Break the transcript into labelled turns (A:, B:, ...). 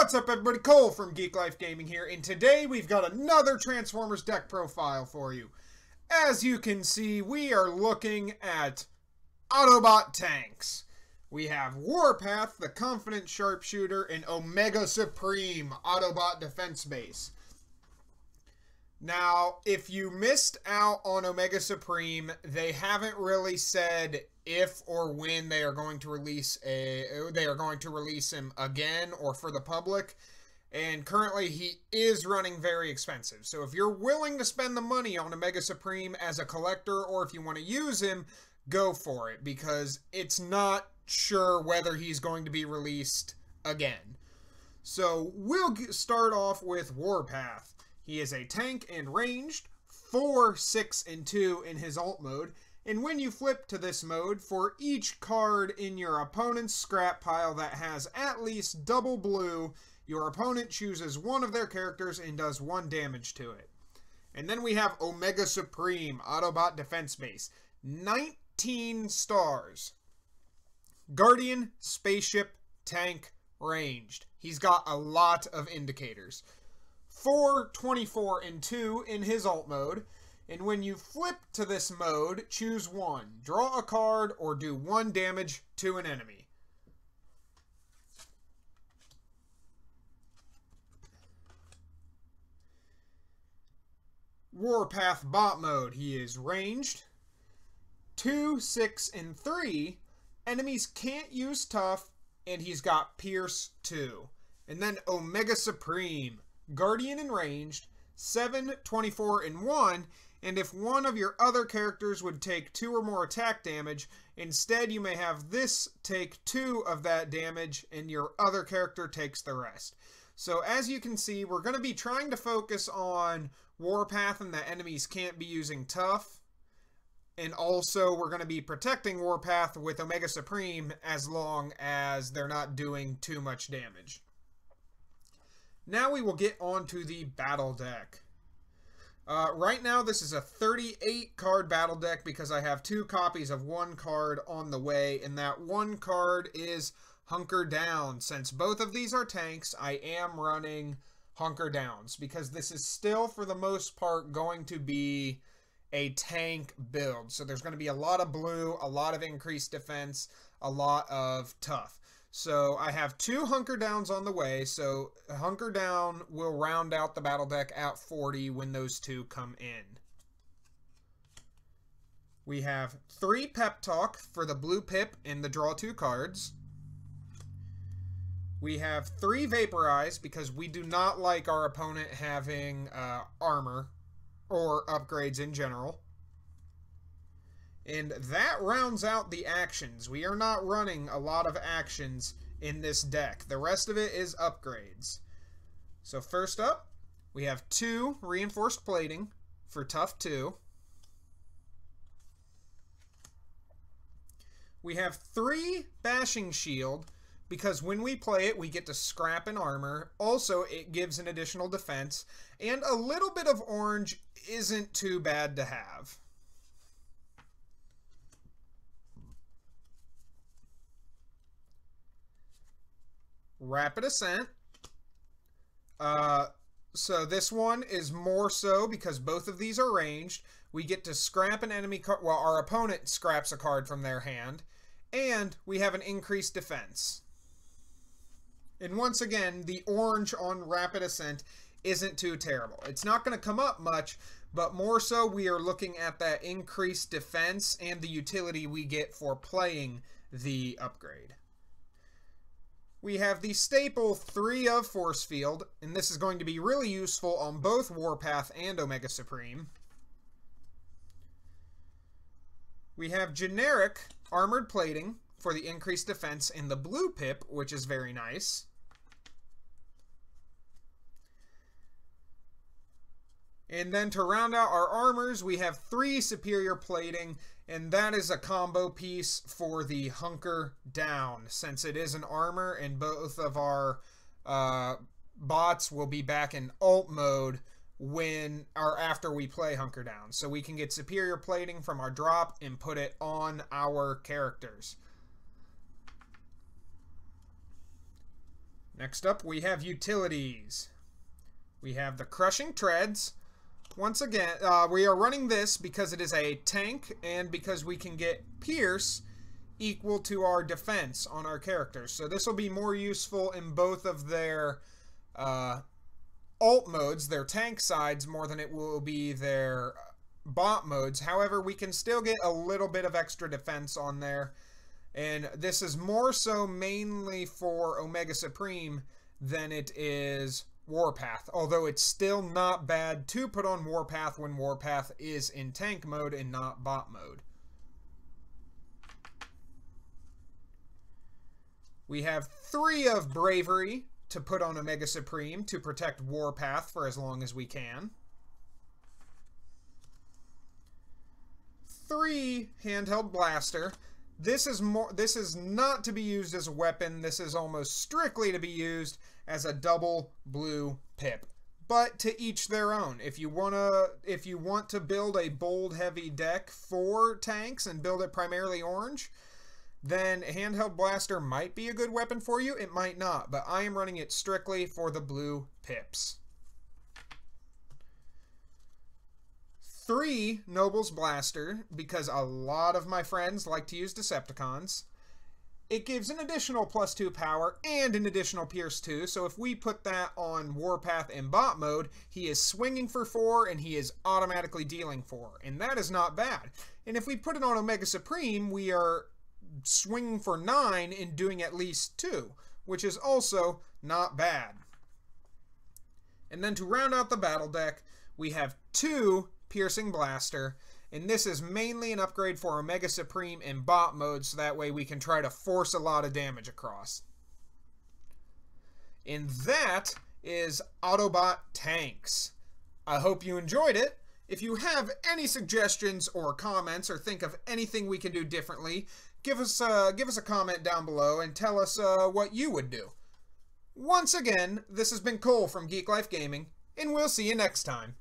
A: What's up, everybody? Cole from Geek Life Gaming here, and today we've got another Transformers deck profile for you. As you can see, we are looking at Autobot Tanks. We have Warpath, the Confident Sharpshooter, and Omega Supreme, Autobot Defense Base. Now, if you missed out on Omega Supreme, they haven't really said if or when they are going to release him again or for the public. And currently he is running very expensive. So if you're willing to spend the money on Omega Supreme as a collector, or if you want to use him, go for it, because it's not sure whether he's going to be released again. So we'll start off with Warpath. He is a tank and ranged, 4, 6, and 2 in his alt mode, and when you flip to this mode, for each card in your opponent's scrap pile that has at least double blue, your opponent chooses one of their characters and does 1 damage to it. And then we have Omega Supreme, Autobot Defense Base, 19 stars. Guardian, Spaceship, Tank, Ranged. He's got a lot of indicators. 4, 24, and 2 in his alt mode, and when you flip to this mode, choose 1. Draw a card or do 1 damage to an enemy. Warpath bot mode. He is ranged, 2, 6, and 3. Enemies can't use tough, and he's got Pierce 2. And then Omega Supreme. Guardian and ranged, 7, 24, and 1, and if one of your other characters would take 2 or more attack damage, instead you may have this take 2 of that damage, and your other character takes the rest. So as you can see, we're going to be trying to focus on Warpath and that enemies can't be using tough, and also we're going to be protecting Warpath with Omega Supreme as long as they're not doing too much damage. Now we will get on to the battle deck. Right now this is a 38 card battle deck because I have 2 copies of 1 card on the way, and that 1 card is Hunker Down. Since both of these are tanks, I am running Hunker Downs because this is still for the most part going to be a tank build. So there's going to be a lot of blue, a lot of increased defense, a lot of tough. So I have 2 Hunker Downs on the way, so Hunker Down will round out the battle deck at 40 when those 2 come in. We have 3 Pep Talk for the blue pip and the draw 2 cards. We have 3 Vaporize because we do not like our opponent having armor or upgrades in general. And that rounds out the actions. We are not running a lot of actions in this deck. The rest of it is upgrades. So first up, we have 2 Reinforced Plating for Tough 2. We have 3 Bashing Shield because when we play it, we get to scrap an armor. Also, it gives an additional defense. And a little bit of orange isn't too bad to have. Rapid Ascent. So this one is more so because both of these are ranged. We get to scrap an enemy card, well, our opponent scraps a card from their hand, and we have an increased defense. And once again, the orange on Rapid Ascent isn't too terrible. It's not going to come up much, but more so we are looking at that increased defense and the utility we get for playing the upgrade. We have the staple 3 of Force Field, and this is going to be really useful on both Warpath and Omega Supreme. We have generic Armored Plating for the increased defense and the blue pip, which is very nice. And then to round out our armors, we have 3 Superior Plating, and that is a combo piece for the Hunker Down, since it is an armor, and both of our bots will be back in alt mode when or after we play Hunker Down. So we can get Superior Plating from our drop and put it on our characters. Next up, we have utilities. We have the Crushing Treads. Once again, we are running this because it is a tank and because we can get Pierce equal to our defense on our characters. So this will be more useful in both of their alt modes, their tank sides, more than it will be their bot modes. However, we can still get a little bit of extra defense on there. And this is more so mainly for Omega Supreme than it is Warpath, although it's still not bad to put on Warpath when Warpath is in tank mode and not bot mode. We have 3 of Bravery to put on Omega Supreme to protect Warpath for as long as we can. 3 Handheld Blaster. This is not to be used as a weapon. This is almost strictly to be used as a double blue pip. But to each their own. If you want to build a bold heavy deck for tanks and build it primarily orange, then Handheld Blaster might be a good weapon for you. It might not, but I am running it strictly for the blue pips. 3 Nobles Blaster, because a lot of my friends like to use Decepticons. It gives an additional +2 power and an additional Pierce 2, so if we put that on Warpath in bot mode, he is swinging for 4 and he is automatically dealing 4, and that is not bad. And if we put it on Omega Supreme, we are swinging for 9 and doing at least 2, which is also not bad. And then to round out the battle deck, we have 2 Piercing Blaster, and this is mainly an upgrade for Omega Supreme in bot mode, so that way we can try to force a lot of damage across. And that is Autobot Tanks. I hope you enjoyed it. If you have any suggestions or comments or think of anything we can do differently, give us a comment down below and tell us what you would do. Once again, this has been Cole from Geek Life Gaming, and we'll see you next time.